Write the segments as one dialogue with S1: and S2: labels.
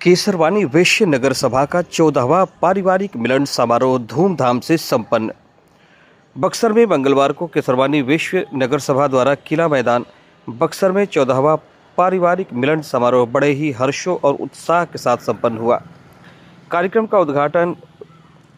S1: केसरवानी वैश्य नगर सभा का 14वां पारिवारिक मिलन समारोह धूमधाम से संपन्न। बक्सर में मंगलवार को केसरवानी वैश्य नगर सभा द्वारा किला मैदान बक्सर में 14वां पारिवारिक मिलन समारोह बड़े ही हर्षों और उत्साह के साथ संपन्न हुआ। कार्यक्रम का उद्घाटन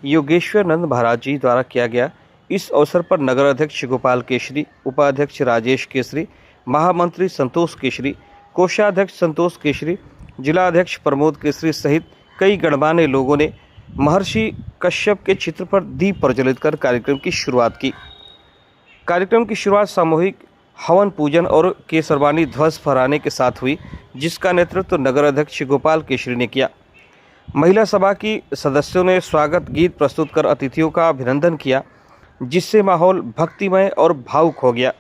S1: योगेश्वर नंद महाराज जी द्वारा किया गया। इस अवसर पर नगर अध्यक्ष गोपाल केशरी, उपाध्यक्ष राजेश केशरी, महामंत्री संतोष केशरी, कोषाध्यक्ष संतोष केशरी, जिला अध्यक्ष प्रमोद केसरी सहित कई गणमान्य लोगों ने महर्षि कश्यप के चित्र पर दीप प्रज्वलित कर कार्यक्रम की शुरुआत की। कार्यक्रम की शुरुआत सामूहिक हवन पूजन और केसरवानी ध्वज फहराने के साथ हुई, जिसका नेतृत्व नगर अध्यक्ष गोपाल केशरी ने किया। महिला सभा की सदस्यों ने स्वागत गीत प्रस्तुत कर अतिथियों का अभिनंदन किया, जिससे माहौल भक्तिमय और भावुक हो गया।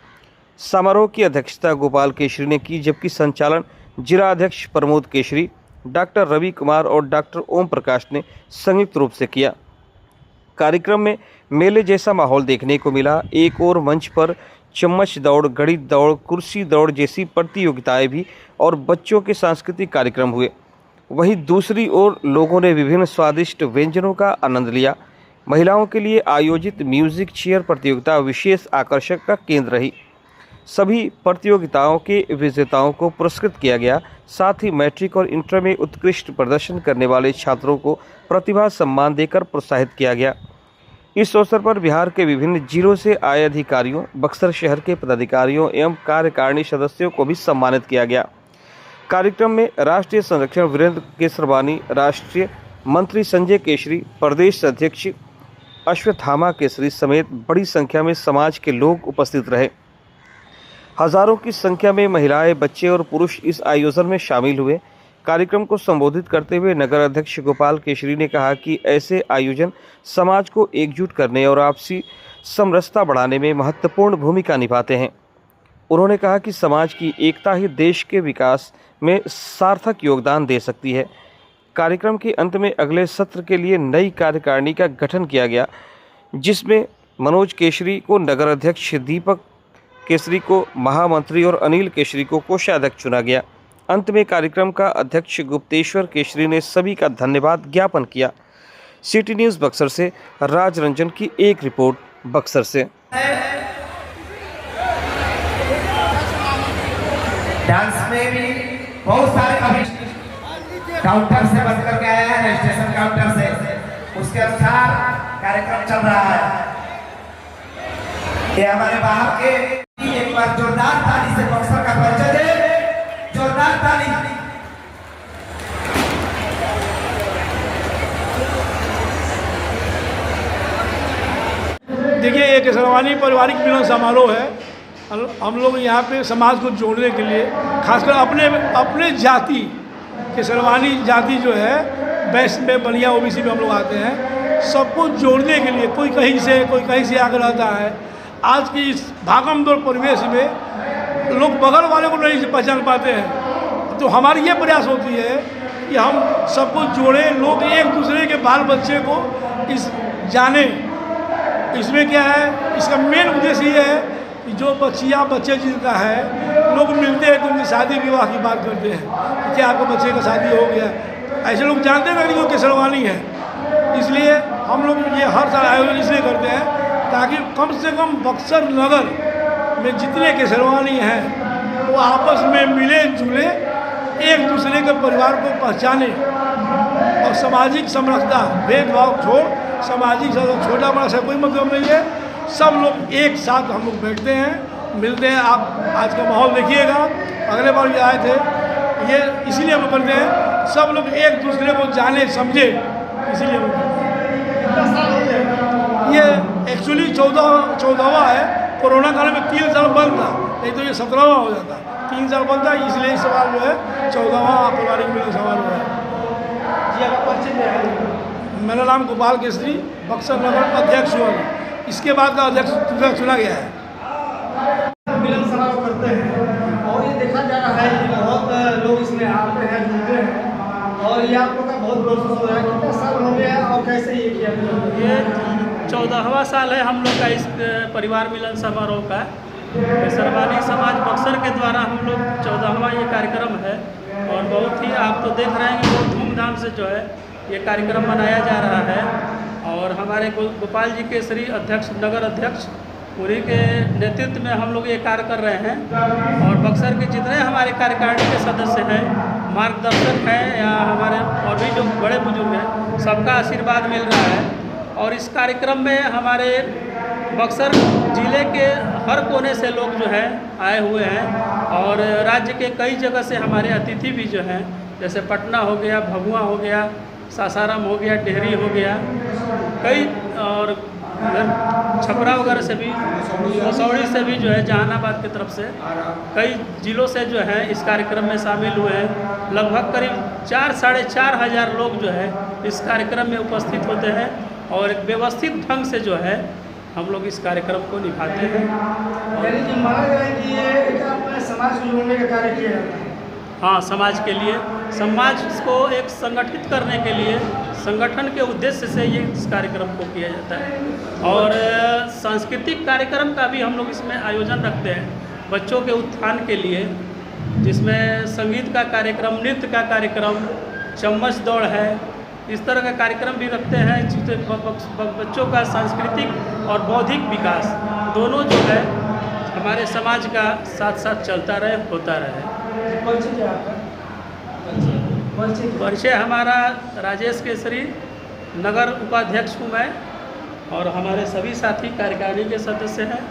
S1: समारोह की अध्यक्षता गोपाल केशरी ने की, जबकि संचालन जिला अध्यक्ष प्रमोद केशरी, डॉक्टर रवि कुमार और डॉक्टर ओम प्रकाश ने संयुक्त रूप से किया। कार्यक्रम में मेले जैसा माहौल देखने को मिला। एक और मंच पर चम्मच दौड़, गणित दौड़, कुर्सी दौड़ जैसी प्रतियोगिताएं भी और बच्चों के सांस्कृतिक कार्यक्रम हुए। वहीं दूसरी ओर लोगों ने विभिन्न स्वादिष्ट व्यंजनों का आनंद लिया। महिलाओं के लिए आयोजित म्यूजिक चेयर प्रतियोगिता विशेष आकर्षण का केंद्र रही। सभी प्रतियोगिताओं के विजेताओं को पुरस्कृत किया गया। साथ ही मैट्रिक और इंटर में उत्कृष्ट प्रदर्शन करने वाले छात्रों को प्रतिभा सम्मान देकर प्रोत्साहित किया गया। इस अवसर पर बिहार के विभिन्न जिलों से आए अधिकारियों, बक्सर शहर के पदाधिकारियों एवं कार्यकारिणी सदस्यों को भी सम्मानित किया गया। कार्यक्रम में राष्ट्रीय संरक्षण वीरेंद्र केसरवानी, राष्ट्रीय मंत्री संजय केशरी, प्रदेश अध्यक्ष अश्वत्थामा केसरी समेत बड़ी संख्या में समाज के लोग उपस्थित रहे। हजारों की संख्या में महिलाएं, बच्चे और पुरुष इस आयोजन में शामिल हुए। कार्यक्रम को संबोधित करते हुए नगर अध्यक्ष गोपाल केशरी ने कहा कि ऐसे आयोजन समाज को एकजुट करने और आपसी समरसता बढ़ाने में महत्वपूर्ण भूमिका निभाते हैं। उन्होंने कहा कि समाज की एकता ही देश के विकास में सार्थक योगदान दे सकती है। कार्यक्रम के अंत में अगले सत्र के लिए नई कार्यकारिणी का गठन किया गया, जिसमें मनोज केशरी को नगर अध्यक्ष, दीपक केसरी को महामंत्री और अनिल केशरी को कोषाध्यक्ष चुना गया। अंत में कार्यक्रम का अध्यक्ष गुप्तेश्वर केशरी ने सभी का धन्यवाद ज्ञापन किया। सिटी न्यूज़ बक्सर से राज रंजन की एक रिपोर्ट बक्सर से।
S2: डांस में भी बहुत सारे अभी काउंटर से बन करके आया है, स्टेशन काउंटर से, उसके अनुसार कार्यक्रम चल रहा है। ये हमारे बाहर के एक बार जोरदार ताली से बक्सर का परिचय दे, जोरदार ताली।
S3: देखिए, ये केसरवानी पारिवारिक मिलन समारोह है। हम लोग यहाँ पे समाज को जोड़ने के लिए, खासकर अपने जाति केसरवानी जाति जो है, वैश्य में, बलिया, ओबीसी में हम लोग आते हैं, सबको जोड़ने के लिए। कोई कहीं से, कोई कहीं से आकर रहता है। आज की इस भागमदौड़ परिवेश में लोग बगल वाले को नहीं पहचान पाते हैं, तो हमारी ये प्रयास होती है कि हम सबको जोड़ें, लोग एक दूसरे के बाल बच्चे को इस जाने। इसमें क्या है, इसका मेन उद्देश्य ये है कि जो बच्चे जिनका है, लोग मिलते हैं तो उनकी शादी विवाह की बात करते हैं कि क्या आपके बच्चे का शादी हो गया। ऐसे लोग जानते हैं कि वो केसरवानी है। इसलिए हम लोग ये हर साल आयोजन इसलिए करते हैं ताकि कम से कम बक्सर नगर में जितने केसरवानी हैं वो आपस में मिले जुले, एक दूसरे के परिवार को पहचाने और सामाजिक समरसता, भेदभाव छोड़, सामाजिक छोटा बड़ा सा कोई मतलब नहीं है। सब लोग एक साथ हम लोग बैठते हैं, मिलते हैं। आप आज का माहौल देखिएगा, अगले बार भी आए थे, ये इसीलिए हम करते हैं, सब लोग एक दूसरे को जाने समझे, इसीलिए हम करते हैं। ये एक्चुअली 14वां है। कोरोना काल में 3 साल बंद था, नहीं तो ये 17वां हो जाता। 3 साल बंद था, इसलिए इस साल जो है 14वां पारिवारिक मिलन समारोह है। मेरा नाम गोपाल केसरी, बक्सर नगर अध्यक्ष हुआ। इसके बाद का अध्यक्ष चुना गया है।
S4: मिलन समारोह करते हैं और ये देखा जा रहा है कि बहुत लोग इसमें आते हैं, जुड़ते हैं, और ये आप लोग का बहुत प्रोसेस हो रहा है। कितना साल हो गया और कैसे ये किया?
S5: ये 14वां साल है हम लोग का इस परिवार मिलन समारोह का। केसरवानी समाज बक्सर के द्वारा हम लोग 14वां ये कार्यक्रम है और बहुत ही आप तो देख रहे हैं कि बहुत धूमधाम धूमधाम से जो है ये कार्यक्रम मनाया जा रहा है। और हमारे गोपाल जी के श्री अध्यक्ष, नगर अध्यक्ष, उन्हीं के नेतृत्व में हम लोग ये कार्य कर रहे हैं। और बक्सर के जितने हमारे कार्यकारिणी के सदस्य हैं, मार्गदर्शक हैं या हमारे और भी जो बड़े बुजुर्ग हैं, सबका आशीर्वाद मिल रहा है। और इस कार्यक्रम में हमारे बक्सर ज़िले के हर कोने से लोग जो हैं आए हुए हैं। और राज्य के कई जगह से हमारे अतिथि भी जो हैं, जैसे पटना हो गया, भभुआ हो गया, सासाराम हो गया, टिहरी हो गया, कई और छपरा वगैरह से भी, मसौड़ी से भी जो है, जहानाबाद की तरफ से कई ज़िलों से जो है इस कार्यक्रम में शामिल हुए हैं। लगभग करीब 4-4,500 लोग जो है इस कार्यक्रम में उपस्थित होते हैं। और एक व्यवस्थित ढंग से जो है हम लोग इस कार्यक्रम को निभाते हैं।
S4: यानी कि माना जाए कि ये एक अपने समाज को जोड़ने का कार्य किया जाता है।
S5: हाँ, समाज के लिए, समाज को एक संगठित करने के लिए, संगठन के उद्देश्य से ये इस कार्यक्रम को किया जाता है। और सांस्कृतिक कार्यक्रम का भी हम लोग इसमें आयोजन रखते हैं बच्चों के उत्थान के लिए, जिसमें संगीत का कार्यक्रम, नृत्य का कार्यक्रम, चम्मच दौड़ है, इस तरह का कार्यक्रम भी रखते हैं, जिससे बच्चों का सांस्कृतिक और बौद्धिक विकास दोनों जो है हमारे समाज का साथ साथ चलता रहे, होता रहे। परिचय हमारा राजेश केसरी, नगर उपाध्यक्ष हूँ मैं, और हमारे सभी साथी कार्यकारिणी के सदस्य हैं।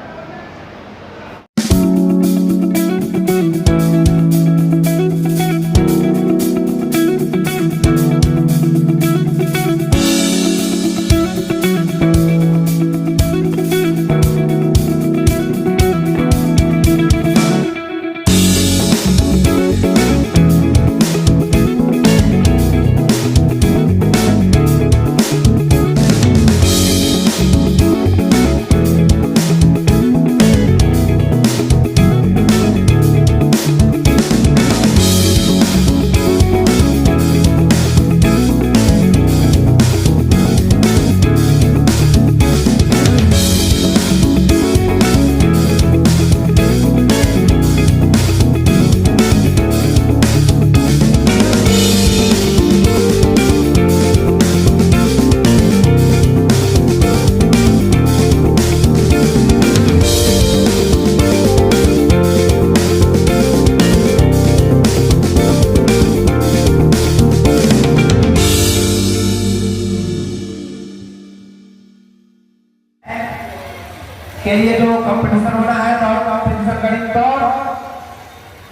S2: के लिए जो कंपटीशन होना है, दौड़ कंपटीशन, गणित दौड़,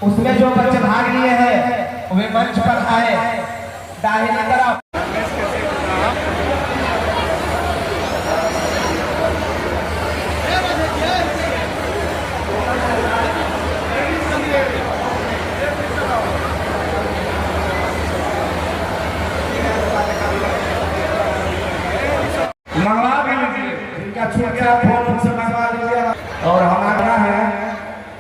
S2: उसमें जो बच्चे भाग लिए हैं वे मंच पर आए दाहिनी तरफ। मंगवा भी लीजिए, इनका छुट्टियां फोन से मंगवा लीजिए। और हमारा है,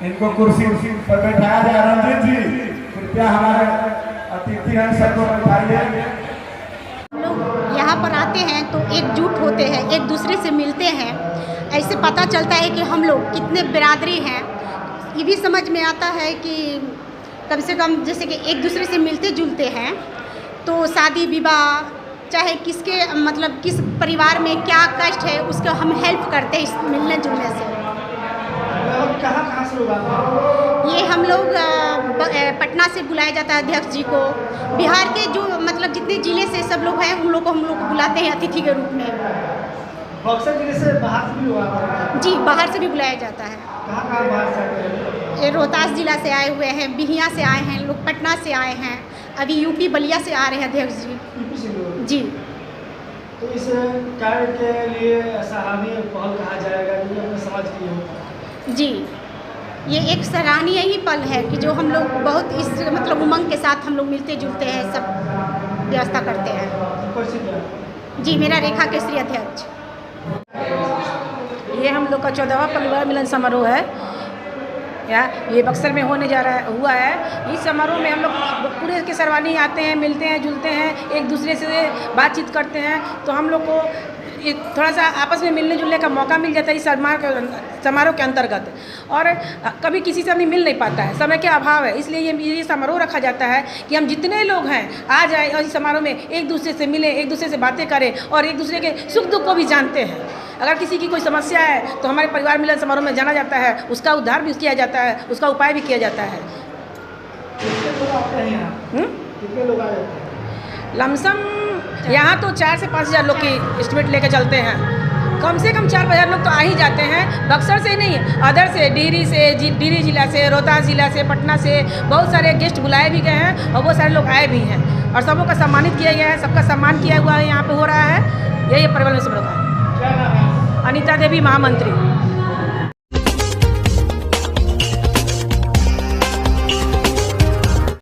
S2: इनको कुर्सी पर बैठाया जाए। रंजीत जी कृपया हमारे अतिथि हैं, सबको बैठाइए।
S6: हम लोग यहाँ पर आते हैं तो एकजुट होते हैं, एक दूसरे से मिलते हैं, ऐसे पता चलता है कि हम लोग कितने बिरादरी हैं। ये भी समझ में आता है कि कम से कम जैसे कि एक दूसरे से मिलते जुलते हैं, तो शादी विवाह चाहे किसके मतलब किस परिवार में क्या कष्ट है उसको हम हेल्प करते हैं इस मिलने जुलने से।
S4: कहाँ से लोग आते हैं?
S6: ये हम लोग पटना से बुलाया जाता है अध्यक्ष जी को। बिहार के जो मतलब जितने ज़िले से सब लोग हैं उन लोग को हम लोग बुलाते हैं अतिथि के रूप में।
S4: बक्सर जिले से बाहर से भी लोग आते हैं?
S6: जी, बाहर से भी बुलाया जाता है।
S4: कहाँ बाहर से आते हैं?
S6: ये रोहतास जिला से आए हुए हैं, बिहिया से आए हैं लोग, पटना से आए हैं, अभी यूपी बलिया से आ रहे हैं अध्यक्ष जी।
S4: यूपी से लोग?
S6: जी।
S4: तो इस कार्य के लिए सराहनीय पहल कहा जाएगा कि अपने समाज के लिए होता है?
S6: जी, ये एक सराहनीय ही पल है कि जो हम लोग बहुत इस मतलब उमंग के साथ हम लोग मिलते जुलते हैं, सब व्यवस्था करते हैं। जी, मेरा रेखा केसरी अध्यक्ष।
S7: ये हम लोग का 14वां परिवार मिलन समारोह है, या ये बक्सर में होने जा रहा हुआ है। इस समारोह में हम लोग पूरे केसरवानी आते हैं, मिलते हैं जुलते हैं, एक दूसरे से बातचीत करते हैं। तो हम लोग को थोड़ा सा आपस में मिलने जुलने का मौका मिल जाता है इस समारोह के अंतर्गत। और कभी किसी से आदमी मिल नहीं पाता है, समय के अभाव है, इसलिए ये समारोह रखा जाता है कि हम जितने लोग हैं आ जाएं और इस समारोह में एक दूसरे से मिलें, एक दूसरे से बातें करें और एक दूसरे के सुख दुख को भी जानते हैं। अगर किसी की कोई समस्या है तो हमारे परिवार मिलन समारोह में जाना जाता है, उसका उद्धार भी किया जाता है, उसका उपाय भी किया जाता है।
S4: कितने लोग आते हैं यहाँ? कितने लोग आ जाते हैं?
S7: लमसम यहाँ तो 4 से 5 हज़ार लोग की एस्टिमेट लेके चलते हैं। कम से कम 4 हज़ार लोग तो आ ही जाते हैं। बक्सर से नहीं, अदर से, डिहरी जिला से, रोहतास जिला से, पटना से बहुत सारे गेस्ट बुलाए भी गए हैं और बहुत सारे लोग आए भी हैं और सबों का सम्मानित किया गया है, सबका सम्मान किया हुआ है यहाँ पे हो रहा है। यही परिवार में सब लोग हैं।
S4: क्या नाम है?
S7: अनीता देवी महामंत्री।